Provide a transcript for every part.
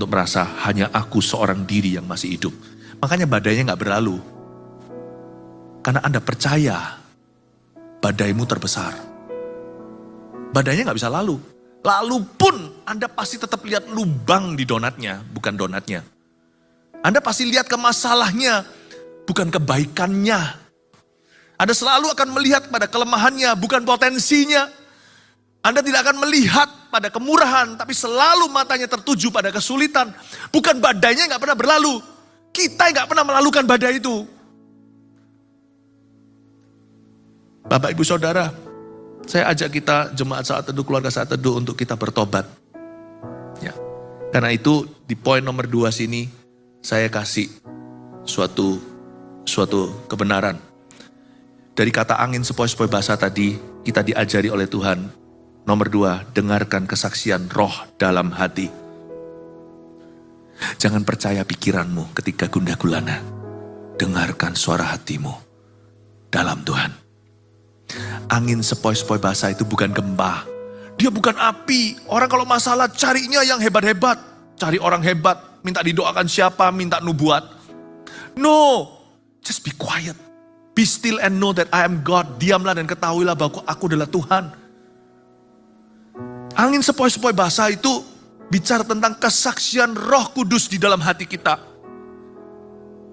untuk merasa hanya aku seorang diri yang masih hidup. Makanya badainya gak berlalu. Karena Anda percaya badaimu terbesar. Badainya gak bisa lalu. Lalu pun Anda pasti tetap lihat lubang di donatnya, bukan donatnya. Anda pasti lihat ke masalahnya, bukan kebaikannya. Anda selalu akan melihat pada kelemahannya, bukan potensinya. Anda tidak akan melihat pada kemurahan, tapi selalu matanya tertuju pada kesulitan. Bukan badainya gak pernah berlalu. Kita gak pernah melalukan badai itu. Bapak, Ibu, Saudara, saya ajak kita jemaat saat teduh, keluarga saat teduh untuk kita bertobat. Ya. Karena itu di poin nomor 2 sini saya kasih suatu kebenaran. Dari kata angin sepoi-sepoi basah tadi kita diajari oleh Tuhan. Nomor 2, dengarkan kesaksian roh dalam hati. Jangan percaya pikiranmu ketika gundah gulana. Dengarkan suara hatimu dalam Tuhan. Angin sepoi-sepoi basah itu bukan gempa. Dia bukan api. Orang kalau masalah carinya yang hebat-hebat. Cari orang hebat. Minta didoakan siapa, minta nubuat. No, just be quiet. Be still and know that I am God. Diamlah dan ketahuilah bahwa aku adalah Tuhan. Angin sepoi-sepoi basah itu bicara tentang kesaksian Roh Kudus di dalam hati kita.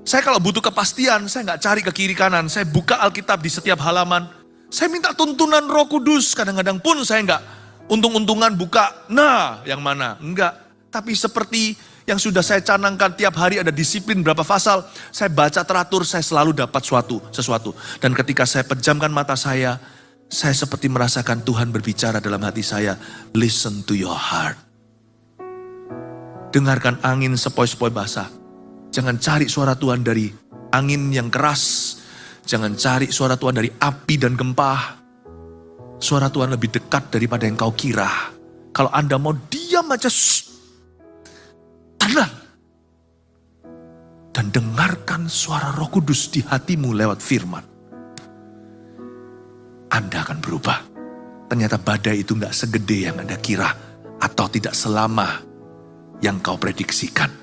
Saya kalau butuh kepastian, saya nggak cari ke kiri kanan. Saya buka Alkitab di setiap halaman. Saya minta tuntunan Roh Kudus. Kadang-kadang pun saya nggak untung-untungan buka. Nah, yang mana? Enggak. Tapi seperti yang sudah saya canangkan, tiap hari ada disiplin berapa pasal. Saya baca teratur, saya selalu dapat sesuatu. Dan ketika saya pejamkan mata saya seperti merasakan Tuhan berbicara dalam hati saya. Listen to your heart. Dengarkan angin sepoi-sepoi basah. Jangan cari suara Tuhan dari angin yang keras. Jangan cari suara Tuhan dari api dan gempa. Suara Tuhan lebih dekat daripada yang kau kira. Kalau Anda mau diam aja, tenang. Dan dengarkan suara Roh Kudus di hatimu lewat firman. Anda akan berubah. Ternyata badai itu gak segede yang Anda kira. Atau tidak selama yang kau prediksikan.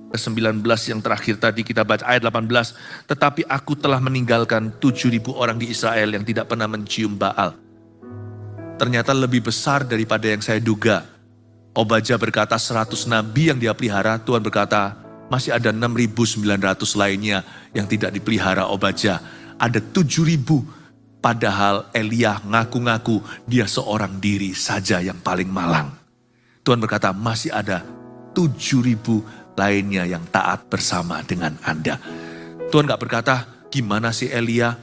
19 yang terakhir tadi kita baca ayat 18. Tetapi aku telah meninggalkan 7.000 orang di Israel yang tidak pernah mencium Baal. Ternyata lebih besar daripada yang saya duga. Obadja berkata 100 nabi yang dia pelihara. Tuhan berkata masih ada 6.900 lainnya yang tidak dipelihara Obadja. Ada 7.000. Padahal Elia ngaku-ngaku dia seorang diri saja yang paling malang. Tuhan berkata masih ada 7.000 lainnya yang taat bersama dengan Anda. Tuhan gak berkata, gimana sih Elia?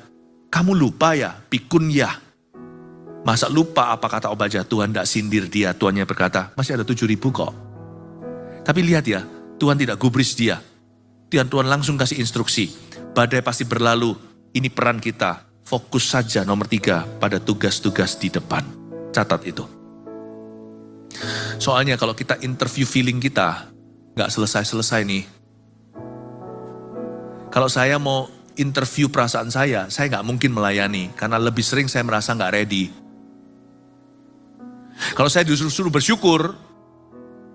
Kamu lupa ya, pikun ya. Masa lupa apa kata Obadja? Tuhan gak sindir dia. Tuhannya berkata, masih ada 7.000 kok. Tapi lihat ya, Tuhan tidak gubris dia. Tuhan langsung kasih instruksi. Badai pasti berlalu, ini peran kita. Fokus saja nomor 3 pada tugas-tugas di depan. Catat itu. Soalnya kalau kita interview feeling kita, gak selesai-selesai nih. Kalau saya mau interview perasaan saya gak mungkin melayani. Karena lebih sering saya merasa gak ready. Kalau saya disuruh bersyukur,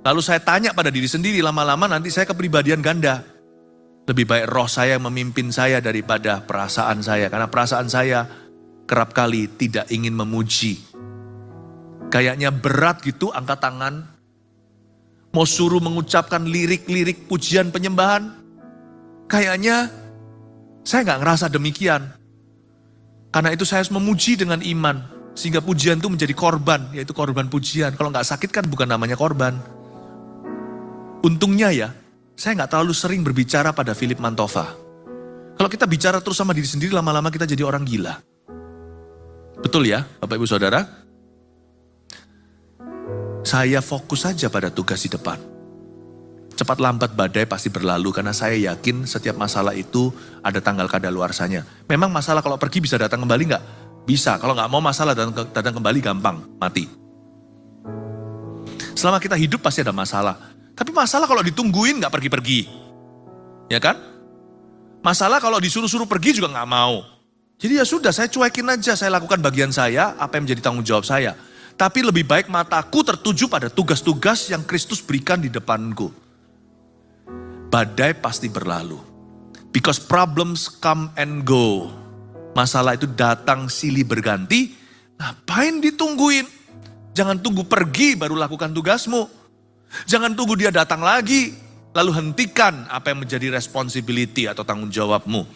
lalu saya tanya pada diri sendiri, lama-lama nanti saya kepribadian ganda. Lebih baik roh saya yang memimpin saya daripada perasaan saya. Karena perasaan saya kerap kali tidak ingin memuji. Kayaknya berat gitu angkat tangan. Mau suruh mengucapkan lirik-lirik pujian penyembahan. Kayaknya saya gak ngerasa demikian. Karena itu saya harus memuji dengan iman. Sehingga pujian itu menjadi korban, yaitu korban pujian. Kalau gak sakit kan bukan namanya korban. Untungnya ya, saya gak terlalu sering berbicara pada Philip Mantova. Kalau kita bicara terus sama diri sendiri, lama-lama kita jadi orang gila. Betul ya, Bapak Ibu Saudara? Saya fokus saja pada tugas di depan. Cepat lambat badai pasti berlalu karena saya yakin setiap masalah itu ada tanggal kadaluarsanya. Memang masalah kalau pergi bisa datang kembali nggak? Bisa. Kalau nggak mau masalah datang kembali gampang, mati. Selama kita hidup pasti ada masalah. Tapi masalah kalau ditungguin nggak pergi-pergi. Ya kan? Masalah kalau disuruh-suruh pergi juga nggak mau. Jadi ya sudah, saya cuekin aja, saya lakukan bagian saya, apa yang menjadi tanggung jawab saya. Tapi lebih baik mataku tertuju pada tugas-tugas yang Kristus berikan di depanku. Badai pasti berlalu. Because problems come and go. Masalah itu datang silih berganti. Ngapain ditungguin? Jangan tunggu pergi baru lakukan tugasmu. Jangan tunggu dia datang lagi. Lalu hentikan apa yang menjadi responsibility atau tanggung jawabmu.